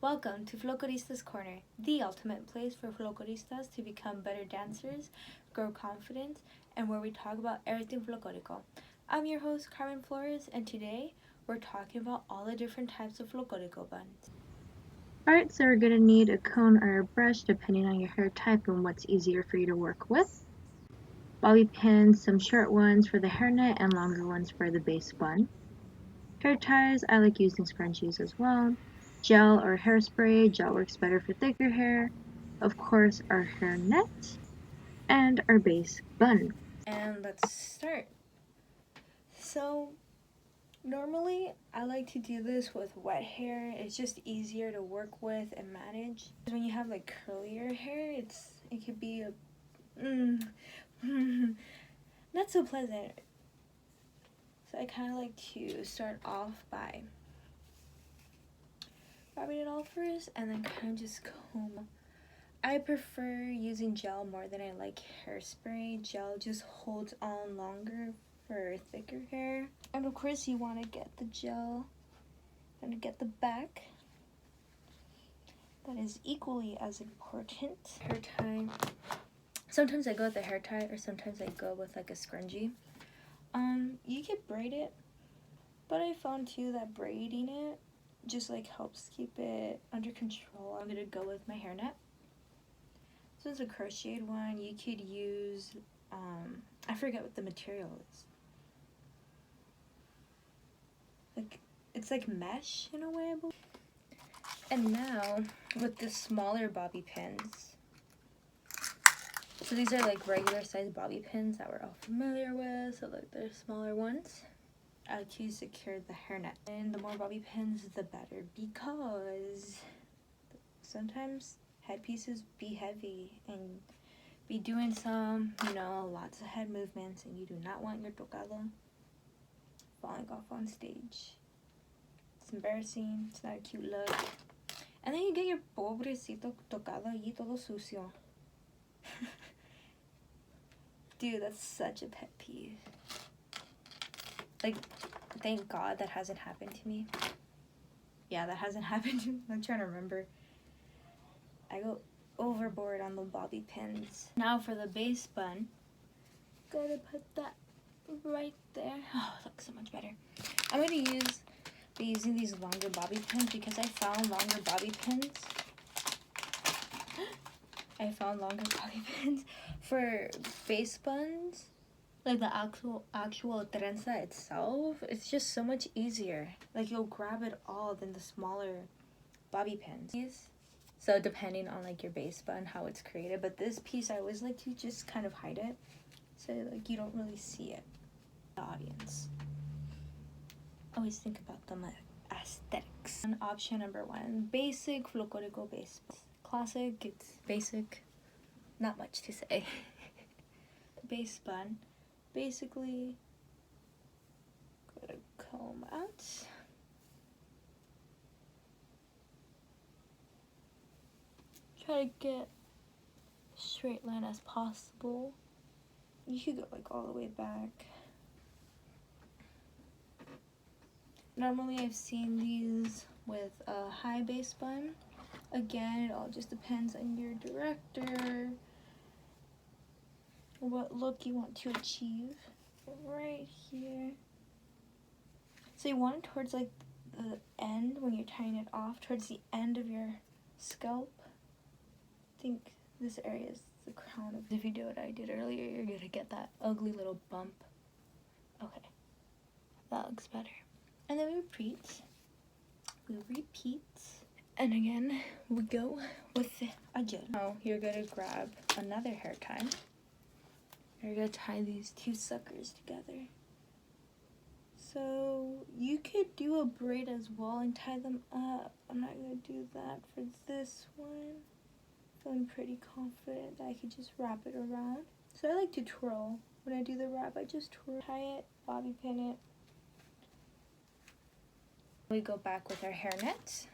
Welcome to Folklorista's Corner, the ultimate place for folkloristas to become better dancers, grow confidence, and where we talk about everything folklorico. I'm your host, Carmen Flores, and today we're talking about all the different types of folklorico buns. Alright, so we're going to need a cone or a brush depending on your hair type and what's easier for you to work with. Bobby pins, some short ones for the hairnet and longer ones for the base bun. Hair ties, I like using scrunchies as well. Gel or hairspray, gel works better for thicker hair. Of course, our hairnet and our base bun. And let's start. So, normally I like to do this with wet hair. It's just easier to work with and manage. When you have like curlier hair, it could be not so pleasant. So I kind of like to start off by rubbing it all first and then kind of just comb. I prefer using gel more than I like hairspray. Gel just holds on longer for thicker hair. And of course you want to get the gel and to get the back. That is equally as important. Hair tie. Sometimes I go with a hair tie or sometimes I go with like a scrunchie. You could braid it, but I found too that braiding it just like helps keep it under control. I'm gonna go with my hairnet. This is a crocheted one. You could use I forget what the material is. Like it's like mesh in a way, I believe. And now with the smaller bobby pins. So these are like regular size bobby pins that we're all familiar with. So like they're smaller ones. I like to secure the hairnet. And the more bobby pins, the better, because sometimes headpieces be heavy and be doing some, lots of head movements, and you do not want your tocado falling off on stage. It's embarrassing. It's not a cute look. And then you get your pobrecito tocado allí todo sucio. Dude, that's such a pet peeve. Like, thank God that hasn't happened to me. Yeah, that hasn't happened to me. I'm trying to remember. I go overboard on the bobby pins. Now for the base bun. Gotta put that right there. Oh, it looks so much better. I'm gonna be using these longer bobby pins because I found longer bobby pins. For base buns, like the actual trenza itself. It's just so much easier. Like you'll grab it all than the smaller bobby pins. So depending on like your base bun, how it's created. But this piece, I always like to just kind of hide it, so like you don't really see it. The audience. Always think about the aesthetics. And option number 1, basic Folklórico base. Classic, it's basic. Not much to say. Base bun. Basically, gonna comb out. Try to get a straight line as possible. You could go like all the way back. Normally I've seen these with a high base bun. Again, it all just depends on your director, what look you want to achieve. Right here. So you want it towards like the end when you're tying it off, towards the end of your scalp. I think this area is the crown of. If you do what I did earlier, you're gonna get that ugly little bump. Okay, that looks better. And then we repeat. And again, we go with a gel. Now you're gonna grab another hair tie. You're gonna tie these two suckers together. So you could do a braid as well and tie them up. I'm not gonna do that for this one. Feeling pretty confident that I could just wrap it around. So I like to twirl. When I do the wrap, I just twirl, tie it, bobby pin it. We go back with our hairnet.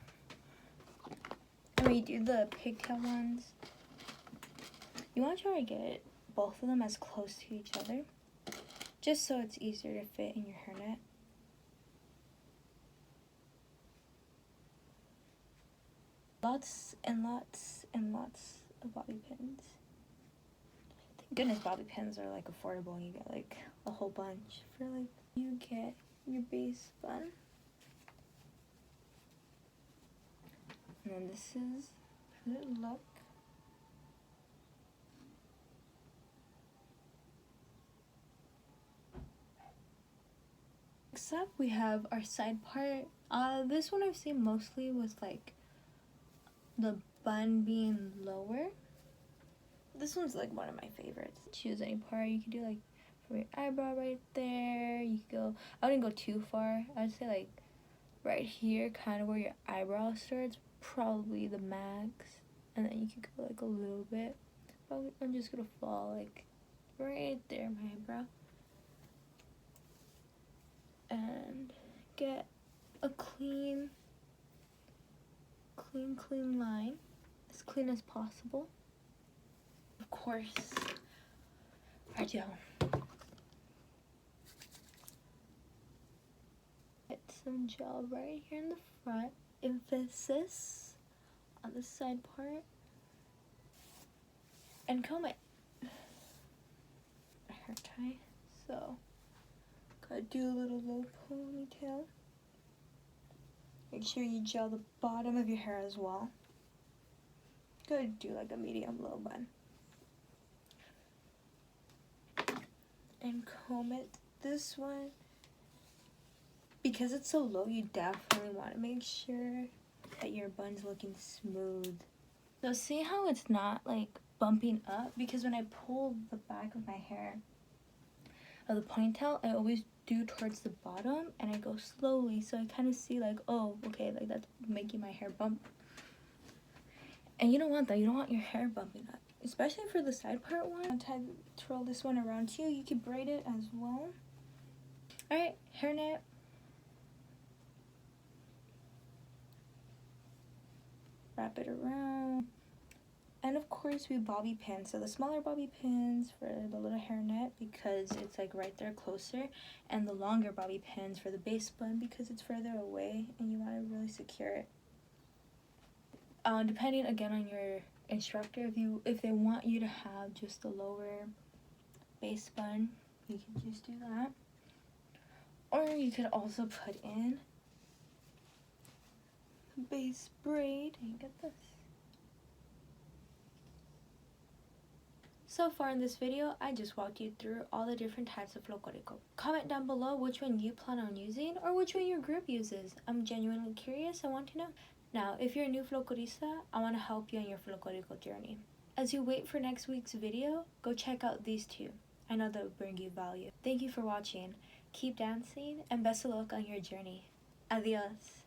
And we do the pigtail ones. You want to try to get both of them as close to each other, just so it's easier to fit in your hairnet. Lots and lots and lots of bobby pins. Thank goodness bobby pins are like affordable. You get like a whole bunch for like, you get your base bun. And then this is how it look. Next up we have our side part. This one I've seen mostly with like the bun being lower. This one's like one of my favorites. Choose any part. You could do like from your eyebrow right there. You could go, I wouldn't go too far. I'd say like right here, kind of where your eyebrow starts, probably the max. And then you could go like a little bit. But I'm just gonna fall like right there, my eyebrow. And get a clean line, as clean as possible. Of course, our gel. Get some gel right here in the front. Emphasis on the side part. And comb it. A hair tie. So, gotta do a little low ponytail. Make sure you gel the bottom of your hair as well. Gotta do like a medium low bun. And comb it. This one, because it's so low, you definitely want to make sure that your bun's looking smooth. So see how it's not like bumping up? Because when I pull the back of my hair, of the ponytail, I always do towards the bottom and I go slowly, so I kind of see like, oh, okay, like that's making my hair bump. And you don't want that. You don't want your hair bumping up, especially for the side part one. Twirl this one around too. You can braid it as well. All right, hairnet. Wrap it around. And of course we bobby pin. So the smaller bobby pins for the little hairnet because it's like right there closer, and the longer bobby pins for the base bun because it's further away and you want to really secure it. Depending again on your instructor, if they want you to have just the lower base bun, you can just do that. Or you could also put in base braid and get this. So far in this video, I just walked you through all the different types of folklorico. Comment down below which one you plan on using or which one your group uses. I'm genuinely curious. I want to know. Now, if you're a new folklorista, I want to help you on your folklorico journey. As you wait for next week's video, go check out these two. I know they'll bring you value. Thank you for watching. Keep dancing and best of luck on your journey. Adios.